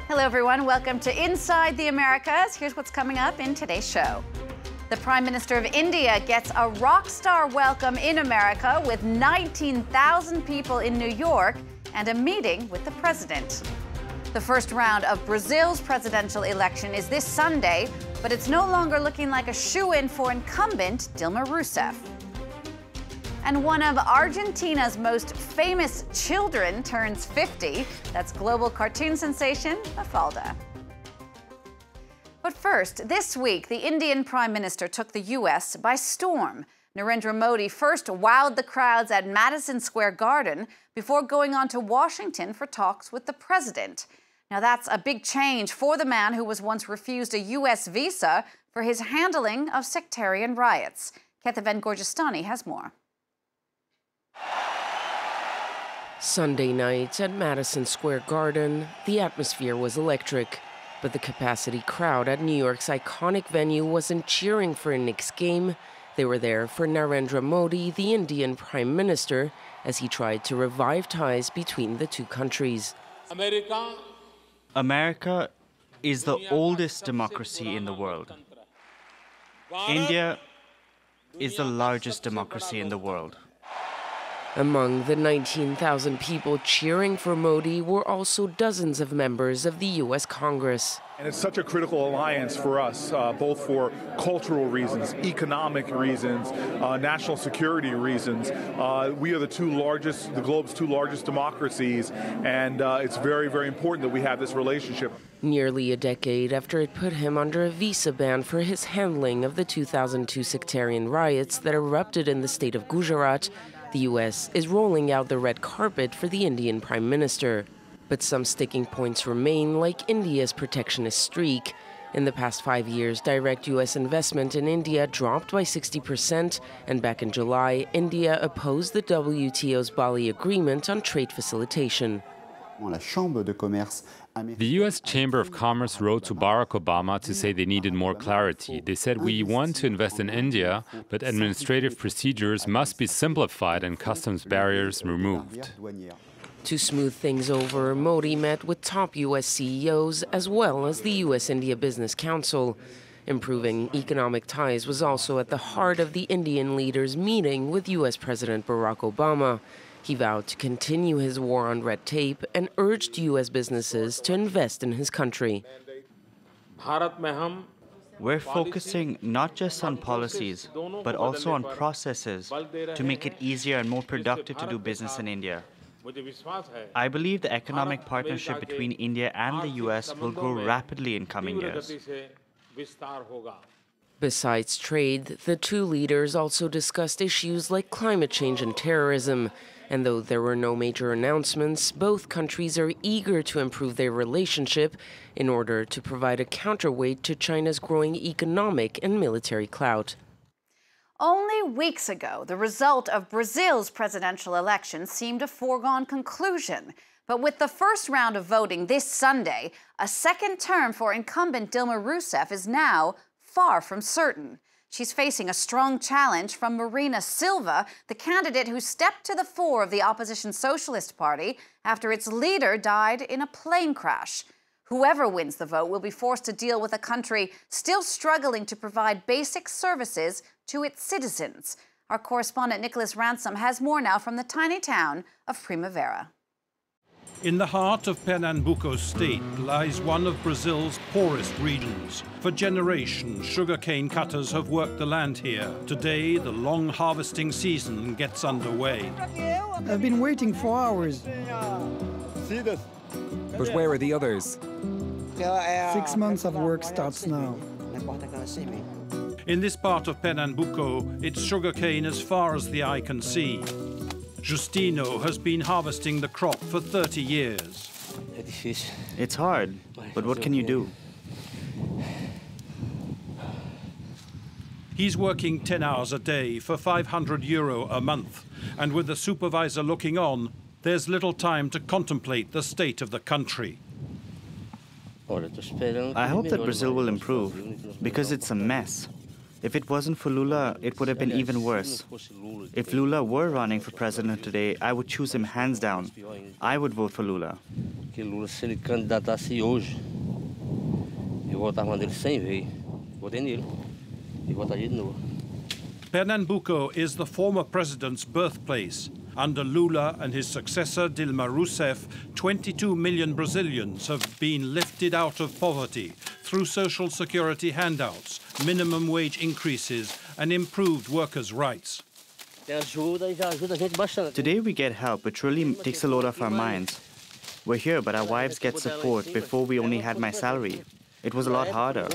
Hello, everyone. Welcome to Inside the Americas. Here's what's coming up in today's show. The Prime Minister of India gets a rock star welcome in America with 19,000 people in New York and a meeting with the president. The first round of Brazil's presidential election is this Sunday, but it's no longer looking like a shoo-in for incumbent Dilma Rousseff. And one of Argentina's most famous children turns 50. That's global cartoon sensation Mafalda. But first, this week, the Indian Prime Minister took the U.S. by storm. Narendra Modi first wowed the crowds at Madison Square Garden before going on to Washington for talks with the president. Now, that's a big change for the man who was once refused a U.S. visa for his handling of sectarian riots. Kethaven Gorgistani has more. Sunday night at Madison Square Garden, the atmosphere was electric, but the capacity crowd at New York's iconic venue wasn't cheering for a Knicks game. They were there for Narendra Modi, the Indian Prime Minister, as he tried to revive ties between the two countries. America is the oldest democracy in the world. India is the largest democracy in the world. Among the 19,000 people cheering for Modi were also dozens of members of the U.S. Congress. And it's such a critical alliance for us, both for cultural reasons, economic reasons, national security reasons. We are the globe's two largest democracies, and it's very, very important that we have this relationship. Nearly a decade after it put him under a visa ban for his handling of the 2002 sectarian riots that erupted in the state of Gujarat, the U.S. is rolling out the red carpet for the Indian Prime Minister. But some sticking points remain, like India's protectionist streak. In the past 5 years, direct U.S. investment in India dropped by 60%, and back in July, India opposed the WTO's Bali Agreement on trade facilitation. The U.S. Chamber of Commerce wrote to Barack Obama to say they needed more clarity. They said, "We want to invest in India, but administrative procedures must be simplified and customs barriers removed." To smooth things over, Modi met with top U.S. CEOs as well as the U.S.-India Business Council. Improving economic ties was also at the heart of the Indian leaders' meeting with U.S. President Barack Obama. He vowed to continue his war on red tape and urged U.S. businesses to invest in his country. We're focusing not just on policies, but also on processes to make it easier and more productive to do business in India. I believe the economic partnership between India and the U.S. will grow rapidly in coming years. Besides trade, the two leaders also discussed issues like climate change and terrorism. And though there were no major announcements, both countries are eager to improve their relationship in order to provide a counterweight to China's growing economic and military clout. Only weeks ago, the result of Brazil's presidential election seemed a foregone conclusion. But with the first round of voting this Sunday, a second term for incumbent Dilma Rousseff is now far from certain. She's facing a strong challenge from Marina Silva, the candidate who stepped to the fore of the opposition Socialist Party after its leader died in a plane crash. Whoever wins the vote will be forced to deal with a country still struggling to provide basic services to its citizens. Our correspondent Nicholas Ransom has more now from the tiny town of Primavera. In the heart of Pernambuco state lies one of Brazil's poorest regions. For generations, sugarcane cutters have worked the land here. Today, the long harvesting season gets underway. I've been waiting for hours. But where are the others? 6 months of work starts now. In this part of Pernambuco, it's sugarcane as far as the eye can see. Justino has been harvesting the crop for 30 years. It's hard, but what can you do? He's working 10 hours a day for €500 a month, and with the supervisor looking on, there's little time to contemplate the state of the country. I hope that Brazil will improve, because it's a mess. If it wasn't for Lula, it would have been even worse. If Lula were running for president today, I would choose him hands down. I would vote for Lula. que Lula, se ele candidatasse hoje, eu votava nele 100 vezes. Votei nele e votaria de novo. Pernambuco is the former president's birthplace. Under Lula and his successor, Dilma Rousseff, 22 million Brazilians have been lifted out of poverty through social security handouts, minimum wage increases, and improved workers' rights. Today we get help, which really takes a load off our minds. We're here, but our wives get support. Before we only had my salary. It was a lot harder.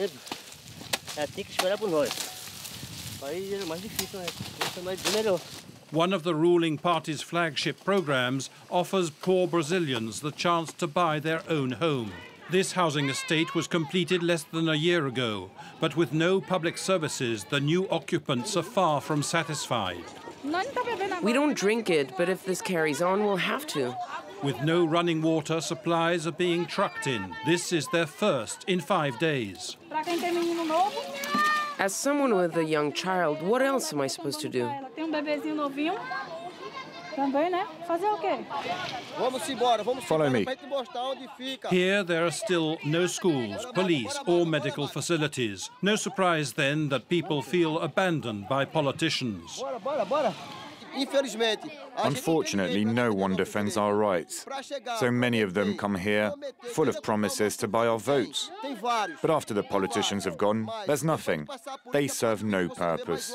One of the ruling party's flagship programs offers poor Brazilians the chance to buy their own home. This housing estate was completed less than a year ago, but with no public services, the new occupants are far from satisfied. We don't drink it, but if this carries on, we'll have to. With no running water, supplies are being trucked in. This is their first in 5 days. As someone with a young child, what else am I supposed to do? Follow me. Here there are still no schools, police or medical facilities. No surprise then that people feel abandoned by politicians. Unfortunately, no one defends our rights. So many of them come here, full of promises to buy our votes. But after the politicians have gone, there's nothing. They serve no purpose.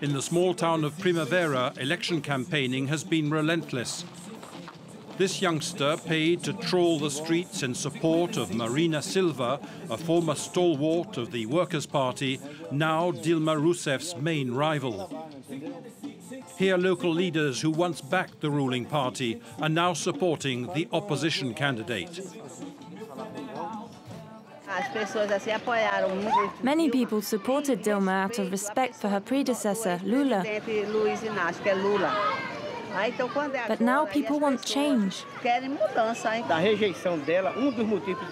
In the small town of Primavera, election campaigning has been relentless. This youngster paid to trawl the streets in support of Marina Silva, a former stalwart of the Workers' Party, now Dilma Rousseff's main rival. Here, local leaders who once backed the ruling party are now supporting the opposition candidate. Many people supported Dilma out of respect for her predecessor, Lula. But now people want change. The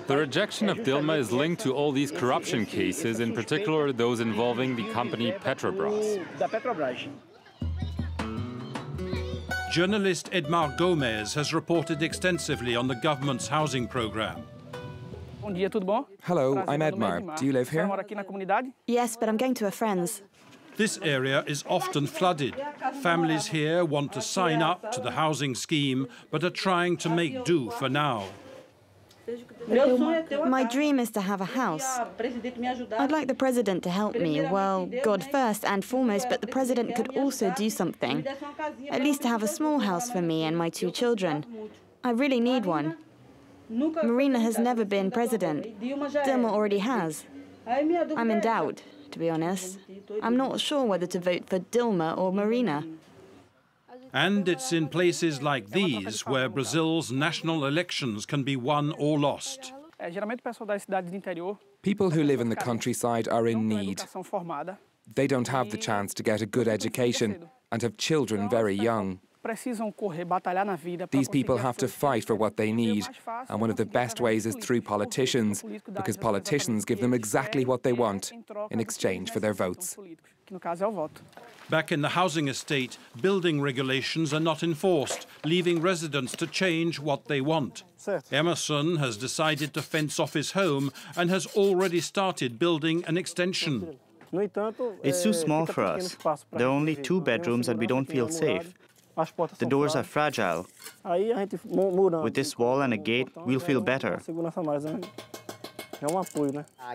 rejection of Dilma is linked to all these corruption cases, in particular those involving the company Petrobras. Journalist EDMAR GOMES has reported extensively on the government's housing program. Hello, I'm EDMAR. Do you live here? Yes, but I'm going to a friend's. This area is often flooded. Families here want to sign up to the housing scheme, but are trying to make do for now. My dream is to have a house. I'd like the president to help me. Well, God first and foremost, but the president could also do something. At least to have a small house for me and my 2 children. I really need one. Marina has never been president. Dilma already has. I'm in doubt, to be honest. I'm not sure whether to vote for Dilma or Marina. And it's in places like these where Brazil's national elections can be won or lost. People who live in the countryside are in need. They don't have the chance to get a good education and have children very young. These people have to fight for what they need, and one of the best ways is through politicians, because politicians give them exactly what they want in exchange for their votes. Back in the housing estate, building regulations are not enforced, leaving residents to change what they want. Emerson has decided to fence off his home and has already started building an extension. It's too small for us. There are only 2 bedrooms and we don't feel safe. The doors are fragile. With this wall and a gate, we'll feel better.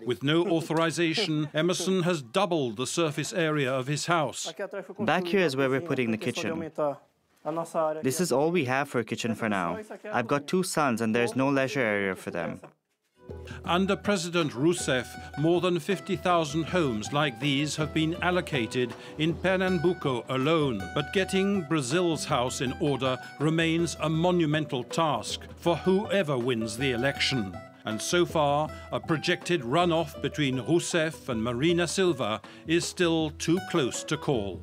With no authorization, Emerson has doubled the surface area of his house. Back here is where we're putting the kitchen. This is all we have for a kitchen for now. I've got 2 sons and there's no leisure area for them. Under President Rousseff, more than 50,000 homes like these have been allocated in Pernambuco alone. But getting Brazil's house in order remains a monumental task for whoever wins the election. And so far, a projected runoff between Rousseff and Marina Silva is still too close to call.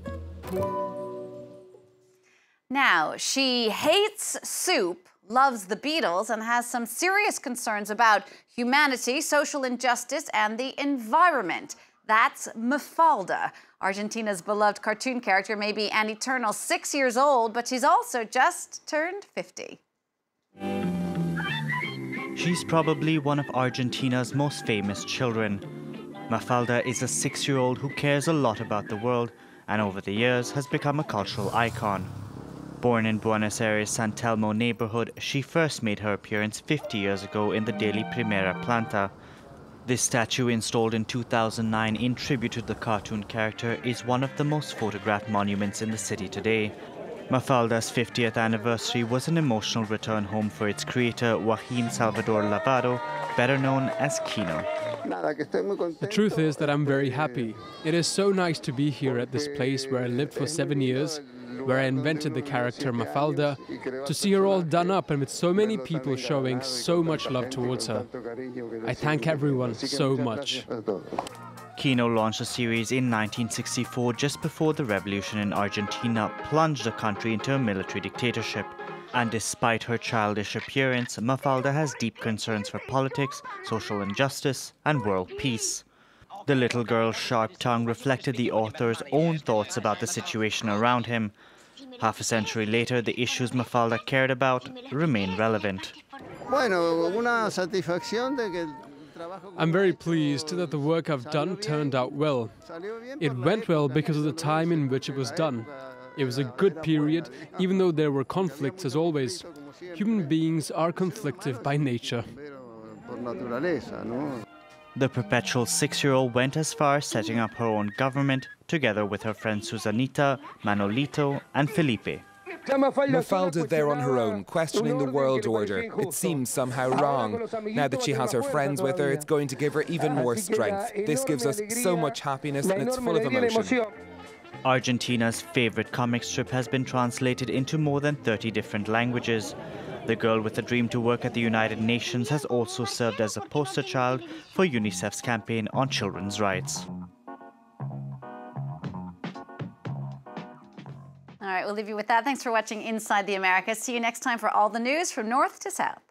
Now, she hates soup, loves the Beatles, and has some serious concerns about humanity, social injustice, and the environment. That's Mafalda. Argentina's beloved cartoon character may be an eternal 6 years old, but she's also just turned 50. She's probably one of Argentina's most famous children. Mafalda is a 6-year-old who cares a lot about the world and over the years has become a cultural icon. Born in Buenos Aires' San Telmo neighborhood, she first made her appearance 50 years ago in the daily Primera Planta. This statue, installed in 2009 in tribute to the cartoon character, is one of the most photographed monuments in the city today. Mafalda's 50th anniversary was an emotional return home for its creator, Joaquin Salvador Lavado, better known as QUINO. The truth is that I'm very happy. It is so nice to be here at this place where I lived for 7 years, where I invented the character Mafalda, to see her all done up and with so many people showing so much love towards her. I thank everyone so much. QUINO launched a series in 1964 just before the revolution in Argentina plunged the country into a military dictatorship. And despite her childish appearance, Mafalda has deep concerns for politics, social injustice, and world peace. The little girl's sharp tongue reflected the author's own thoughts about the situation around him. Half a century later, the issues Mafalda cared about remain relevant. I'm very pleased that the work I've done turned out well. It went well because of the time in which it was done. It was a good period, even though there were conflicts as always. Human beings are conflictive by nature. The perpetual 6-year-old went as far as setting up her own government, together with her friends Susanita, Manolito, and Felipe. Mafalda there on her own, questioning the world order. It seems somehow wrong. Now that she has her friends with her, it's going to give her even more strength. This gives us so much happiness and it's full of emotion. Argentina's favorite comic strip has been translated into more than 30 different languages. The girl with a dream to work at the United Nations has also served as a poster child for UNICEF's campaign on children's rights. All right, we'll leave you with that. Thanks for watching Inside the Americas. See you next time for all the news from north to south.